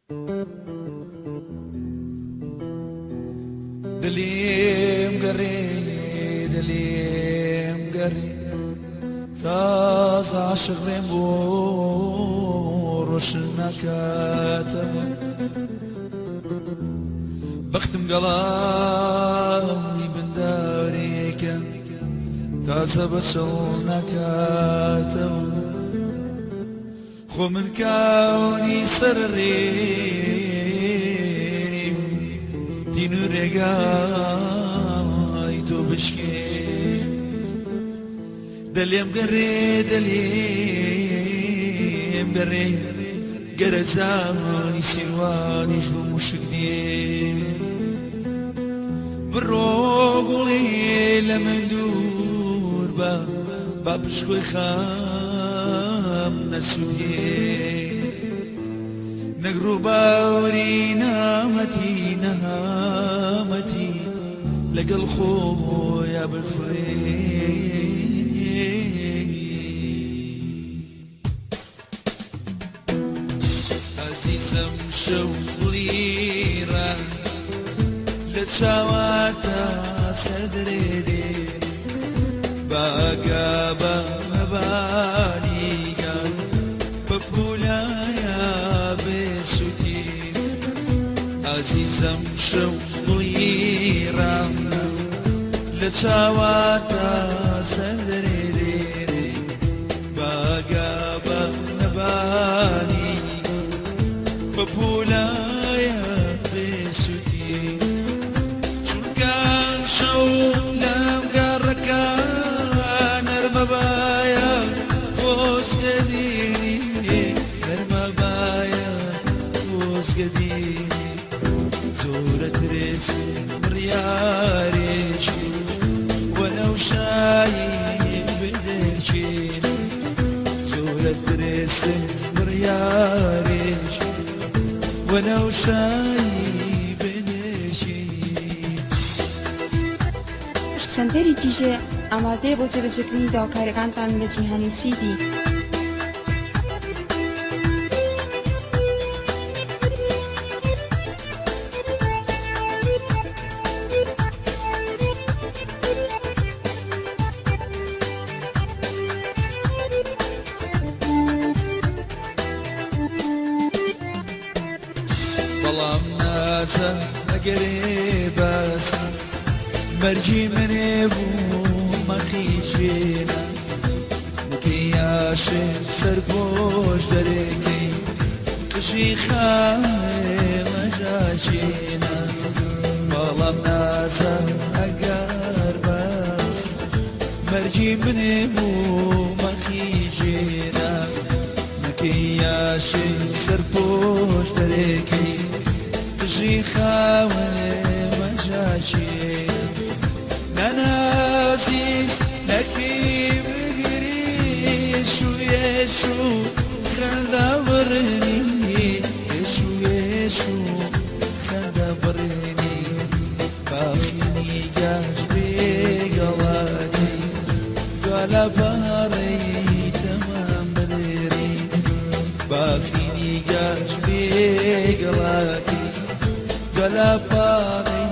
دليم قري دليم قري تاز عاشق ريمبور وشنا كاتم بختم قلامي من داريك تاز بتشلنا كاتم خو من كوني سرري دينو رقاي تو بشكي دليم قري دليم قري قرزاني سيرواني جبو مشكدي بالروغلي لما ندور باب شكوي خام نسودي نقرو باوري نامتي نهامتي لقى الخويا بالفريق عزيزة مشوليرة لتشاواتا صدري دي باقا مبانيقا ببولايا بسوتي عزيزة مشوليرة لتشاواتا صدري دي باقا مبانيقا ببولايا بسوتي شركان شو لم قركا نرمبايا فوز قديني نرمبايا فوز قديني زورة رسم رياريشي ولو شايب بدرجيني زورة رسم رياريشي ولو شايب بدرجيني سنتری کیجه آماده با جلوگیری داوطلبان به جهانی سیدی. والله مناسة قريبة مرجي من ابو مخيجينا مكياش سربوش دريكي قشي خاي مجاجينا والله مناسة اقار بس مرجي من ابو مخيجينا مكياش سربوش دريكي قشي خاي مجاجينا أنا عزيز لكي بقري شو يشو خل دبرني يشو يشو خل دبرني باخيني قاش بقلاتي قال باري تمام بدري باخيني قاش بقلاتي قال باري